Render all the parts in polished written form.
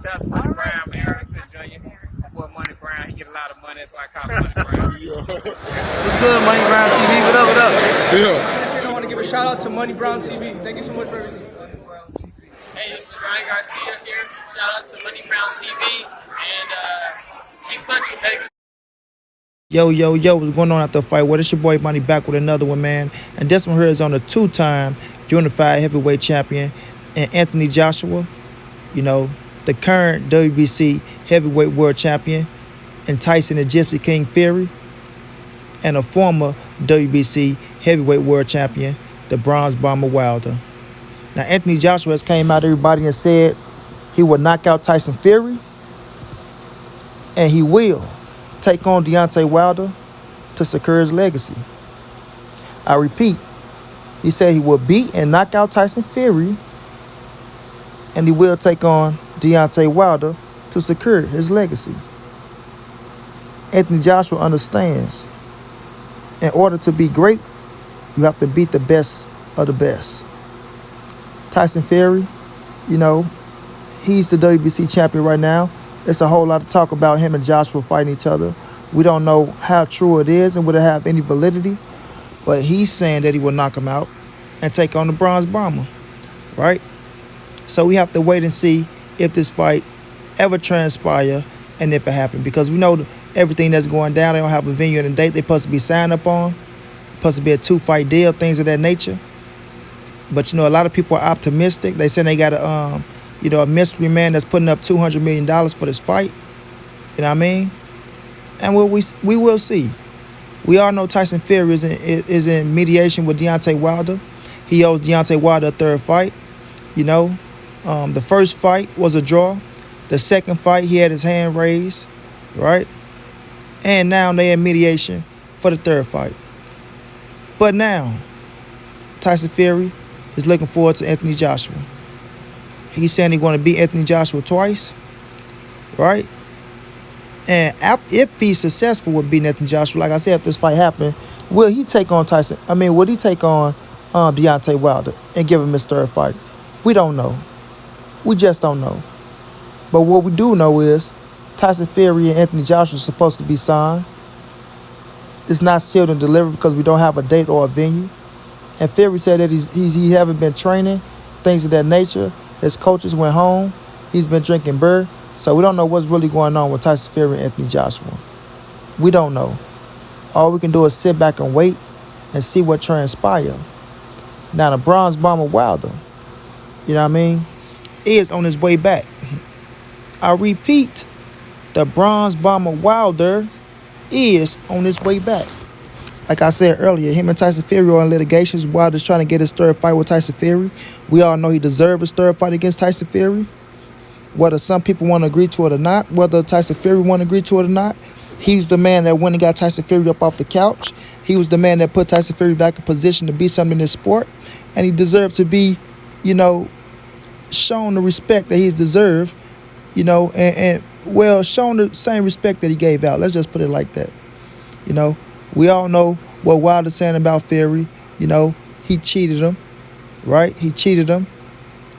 Shout out to Money Brown, man. Respect Junior. My boy Money Brown, he get a lot of money, that's why I call him Money Brown. What's good, Money Brown TV? What up, what up? Yeah. I want to give a shout out to Money Brown TV. Thank you so much for everything. Hey, this is Ryan Garcia here. Shout out to Money Brown TV and keep punching, baby. Yo, what's going on after the fight? Well, it's your boy Money back with another one, man. And this one here is on a two-time unified heavyweight champion, and Anthony Joshua, you know, the current WBC heavyweight world champion, and Tyson the Gypsy King Fury, and a former WBC heavyweight world champion, the Bronze Bomber Wilder. Now, Anthony Joshua has came out to everybody and said he will knock out Tyson Fury, and he will take on Deontay Wilder to secure his legacy. I repeat, he said he will beat and knock out Tyson Fury, and he will take on Deontay Wilder to secure his legacy. Anthony Joshua understands, in order to be great, you have to beat the best of the best. Tyson Fury, you know, he's the WBC champion right now. It's a whole lot of talk about him and Joshua fighting each other. We don't know how true it is and would it have any validity, but he's saying that he will knock him out and take on the Bronze Bomber, right? So we have to wait and see if this fight ever transpire and if it happened, because we know everything that's going down. They don't have a venue and a date they're supposed to be signed up on. It's supposed to be a 2-fight deal, things of that nature. But, you know, a lot of people are optimistic. They say they got a mystery man that's putting up $200 million for this fight. You know what I mean? And we will see. We all know Tyson Fury is in mediation with Deontay Wilder. He owes Deontay Wilder a third fight. You know, the first fight was a draw. The second fight, he had his hand raised, right? And now they're in mediation for the third fight. But now, Tyson Fury is looking forward to Anthony Joshua. He's saying he's going to beat Anthony Joshua twice, right? And if he's successful with beating Anthony Joshua, like I said, if this fight happened, will he take on would he take on Deontay Wilder and give him his third fight? We don't know. We just don't know. But what we do know is Tyson Fury and Anthony Joshua are supposed to be signed. It's not sealed and delivered because we don't have a date or a venue. And Fury said that he haven't been training, things of that nature. His coaches went home. He's been drinking beer. So we don't know what's really going on with Tyson Fury and Anthony Joshua. We don't know. All we can do is sit back and wait and see what transpires. Now, the Bronze Bomber Wilder, you know what I mean, is on his way back. I repeat, the Bronze Bomber Wilder is on his way back. Like I said earlier, him and Tyson Fury are in litigations. Wilder's trying to get his third fight with Tyson Fury. We all know he deserves his third fight against Tyson Fury. Whether some people want to agree to it or not, whether Tyson Fury want to agree to it or not, he's the man that went and got Tyson Fury up off the couch. He was the man that put Tyson Fury back in position to be something in this sport. And he deserves to be, you know, shown the respect that he's deserved, you know, and shown the same respect that he gave out. Let's just put it like that. You know, we all know what Wilder's saying about Fury. You know, he cheated him, right? He cheated him.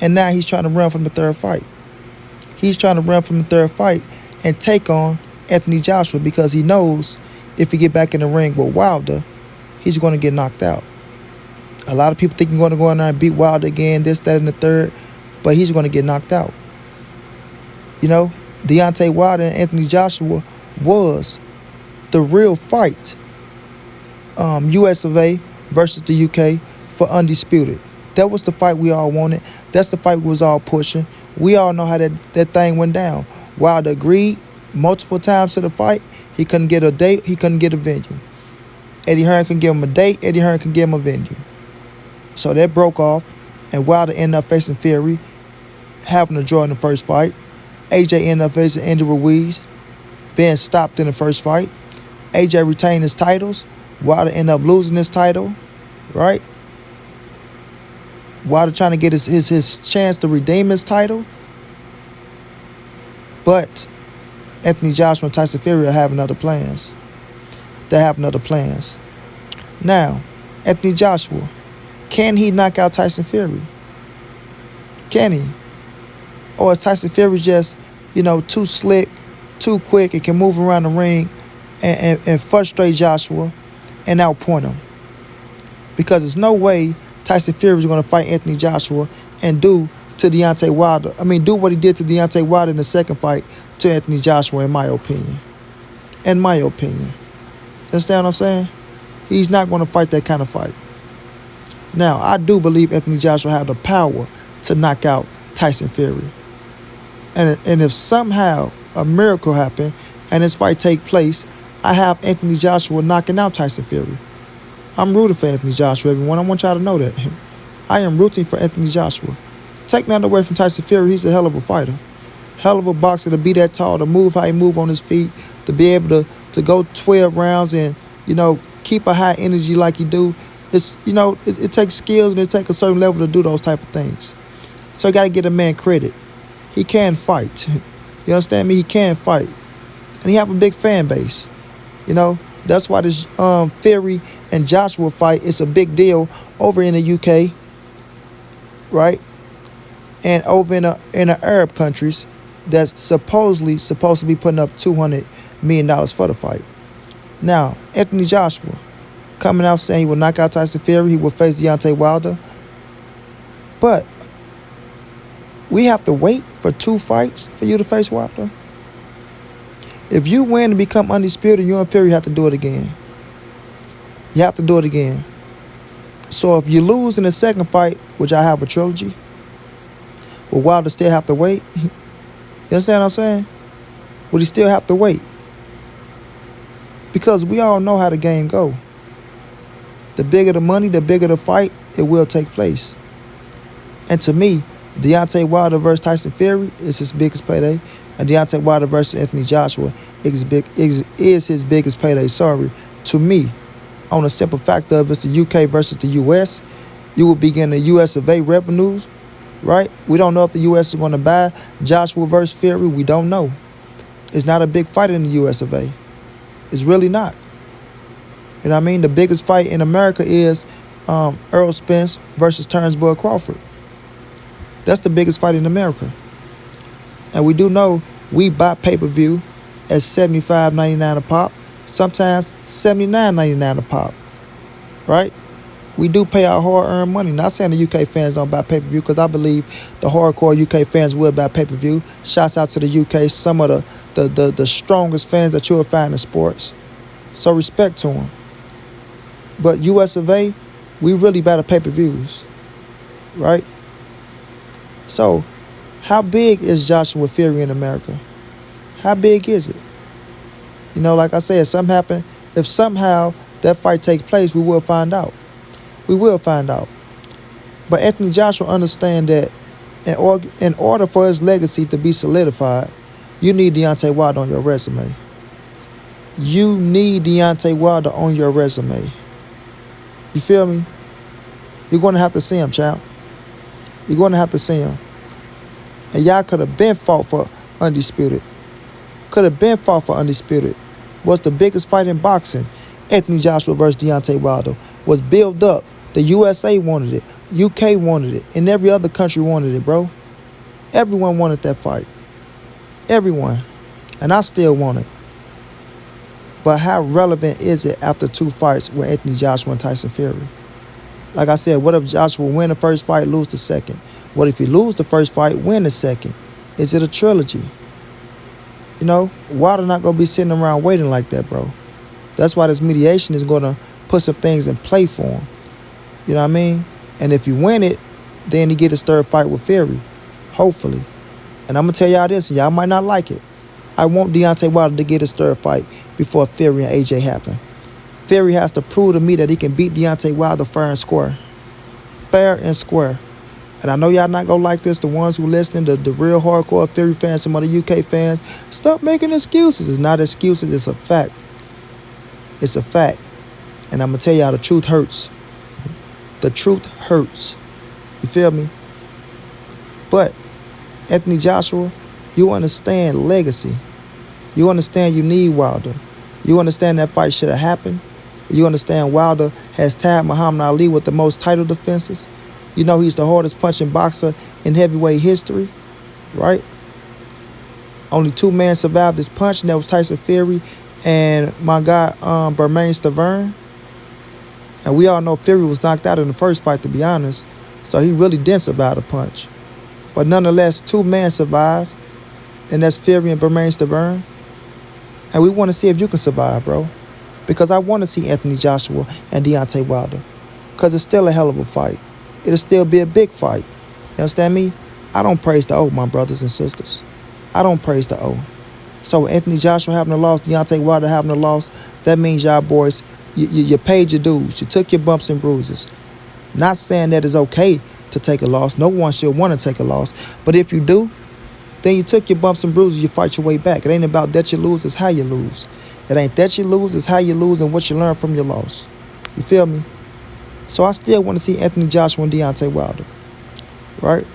And now he's trying to run from the third fight. He's trying to run from the third fight and take on Anthony Joshua because he knows if he get back in the ring with Wilder, he's going to get knocked out. A lot of people think he's going to go in there and beat Wilder again, this, that, and the third, but he's going to get knocked out. You know, Deontay Wilder and Anthony Joshua was the real fight. US of A versus the UK for undisputed. That was the fight we all wanted. That's the fight we was all pushing. We all know how that thing went down. Wilder agreed multiple times to the fight. He couldn't get a date. He couldn't get a venue. Eddie Hearn can give him a date. Eddie Hearn can give him a venue. So that broke off, and Wilder ended up facing Fury, having a draw in the first fight. AJ ended up facing Andy Ruiz, being stopped in the first fight. AJ retained his titles. Wilder ended up losing his title, right? Wilder trying to get his chance to redeem his title. But Anthony Joshua and Tyson Fury are having other plans. They have other plans. Now, Anthony Joshua, can he knock out Tyson Fury? Can he? Or is Tyson Fury just too slick, too quick, and can move around the ring and frustrate Joshua and outpoint him. Because there's no way Tyson Fury is going to fight Anthony Joshua and do to Deontay Wilder. Do what he did to Deontay Wilder in the second fight to Anthony Joshua, in my opinion. In my opinion. Understand what I'm saying? He's not going to fight that kind of fight. Now, I do believe Anthony Joshua had the power to knock out Tyson Fury. And if somehow a miracle happened and this fight take place, I have Anthony Joshua knocking out Tyson Fury. I'm rooting for Anthony Joshua, everyone. I want y'all to know that. I am rooting for Anthony Joshua. Take nothing away from Tyson Fury. He's a hell of a fighter. Hell of a boxer, to be that tall, to move how he move on his feet, to be able to go 12 rounds and, keep a high energy like he do. It's, it takes skills and it takes a certain level to do those type of things. So you got to give a man credit. He can fight. You understand me? He can fight. And he have a big fan base. That's why this Fury and Joshua fight is a big deal over in the UK, right? And over in the Arab countries that's supposedly supposed to be putting up $200 million for the fight. Now, Anthony Joshua coming out saying he will knock out Tyson Fury, he will face Deontay Wilder. But we have to wait for 2 fights for you to face Wilder. If you win and become undisputed, you and Fury have to do it again. You have to do it again. So if you lose in the second fight, which I have a trilogy, will Wilder still have to wait? You understand what I'm saying? Would he still have to wait? Because we all know how the game go. The bigger the money, the bigger the fight, it will take place. And to me, Deontay Wilder versus Tyson Fury is his biggest payday. And Deontay Wilder versus Anthony Joshua is his biggest payday, to me. On a simple factor of it's the UK versus the US, you will be getting the US of A revenues, right? We don't know if the US is going to buy Joshua versus Fury. We don't know. It's not a big fight in the US of A. It's really not. You know what I mean? The biggest fight in America is Errol Spence versus Turnbull Crawford. That's the biggest fight in America. And we do know we buy pay-per-view at $75.99 a pop, sometimes $79.99 a pop, right? We do pay our hard-earned money. Not saying the UK fans don't buy pay-per-view, because I believe the hardcore UK fans will buy pay-per-view. Shouts out to the UK, some of the strongest fans that you'll find in sports. So respect to them. But US of A, we really buy the pay-per-views, right? So, how big is Joshua Fury in America? How big is it? Like I said, if somehow that fight takes place, we will find out. We will find out. But Anthony Joshua understands that in order for his legacy to be solidified, you need Deontay Wilder on your resume. You need Deontay Wilder on your resume. You feel me? You're going to have to see him, champ. You're going to have to see him. And y'all could have been fought for undisputed. Could have been fought for undisputed. Was the biggest fight in boxing. Anthony Joshua versus Deontay Wilder was built up. The USA wanted it. UK wanted it. And every other country wanted it, bro. Everyone wanted that fight. Everyone. And I still want it. But how relevant is it after 2 fights with Anthony Joshua and Tyson Fury? Like I said, what if Joshua win the first fight, lose the second? What if he lose the first fight, win the second? Is it a trilogy? Wilder not going to be sitting around waiting like that, bro. That's why this mediation is going to put some things in play for him. You know what I mean? And if you win it, then he get his third fight with Fury. Hopefully. And I'm going to tell y'all this, and y'all might not like it. I want Deontay Wilder to get his third fight before Fury and AJ happen. Fury has to prove to me that he can beat Deontay Wilder fair and square. Fair and square. And I know y'all not going to like this, the ones who listening, the real hardcore Fury fans, some of the UK fans. Stop making excuses. It's not excuses, it's a fact. It's a fact. And I'm going to tell y'all the truth hurts. The truth hurts. You feel me? But, Anthony Joshua, you understand legacy. You understand you need Wilder. You understand that fight should have happened. You understand Wilder has tied Muhammad Ali with the most title defenses. He's the hardest punching boxer in heavyweight history, right? Only 2 men survived this punch, and that was Tyson Fury and my guy Bermain Stavern. And we all know Fury was knocked out in the first fight, to be honest. So he really didn't survive the punch. But nonetheless, 2 men survived, and that's Fury and Bermain Stavern. And we want to see if you can survive, bro. Because I want to see Anthony Joshua and Deontay Wilder. Because it's still a hell of a fight. It'll still be a big fight. You understand me? I don't praise the O, my brothers and sisters. I don't praise the O. So Anthony Joshua having a loss, Deontay Wilder having a loss, that means y'all boys, you paid your dues. You took your bumps and bruises. Not saying that it's okay to take a loss. No one should want to take a loss. But if you do, then you took your bumps and bruises, you fight your way back. It ain't about that you lose, it's how you lose. It ain't that you lose, it's how you lose and what you learn from your loss. You feel me? So I still want to see Anthony Joshua and Deontay Wilder. Right?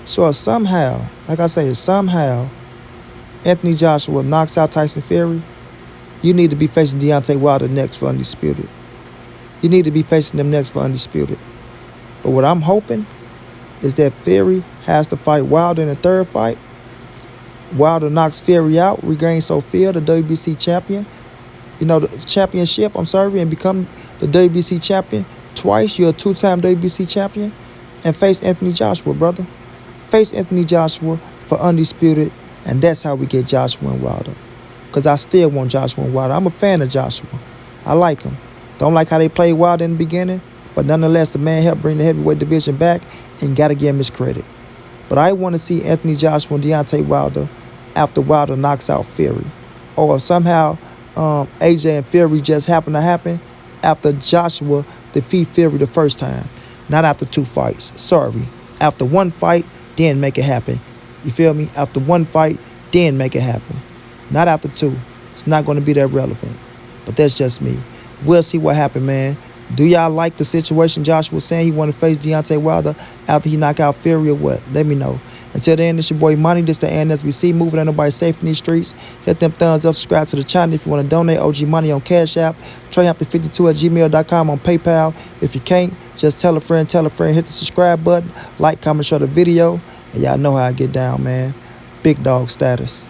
So if somehow, like I say, if somehow Anthony Joshua knocks out Tyson Fury, you need to be facing Deontay Wilder next for undisputed. You need to be facing them next for undisputed. But what I'm hoping is that Fury has to fight Wilder in the 3rd fight. Wilder knocks Fury out, regains Sophia, the WBC champion. You know, the championship, and become the WBC champion twice. You're a 2-time WBC champion. And face Anthony Joshua, brother. Face Anthony Joshua for undisputed. And that's how we get Joshua and Wilder. Because I still want Joshua and Wilder. I'm a fan of Joshua. I like him. Don't like how they played Wilder in the beginning. But nonetheless, the man helped bring the heavyweight division back. And got to give him his credit. But I want to see Anthony Joshua and Deontay Wilder after Wilder knocks out Fury. Or if somehow AJ and Fury just happen to happen after Joshua defeat Fury the first time. Not after 2 fights. Sorry. After 1 fight, then make it happen. You feel me? After 1 fight, then make it happen. Not after 2. It's not going to be that relevant. But that's just me. We'll see what happens, man. Do y'all like the situation Joshua was saying he want to face Deontay Wilder after he knock out Fury or what? Let me know. Until then, it's your boy Money. This the NSBC. Moving on, nobody safe in these streets. Hit them thumbs up. Subscribe to the channel if you want to donate. OG Money on Cash App. TreyHampton52@gmail.com on PayPal. If you can't, just tell a friend. Hit the subscribe button. Like, comment, share the video. And y'all know how I get down, man. Big dog status.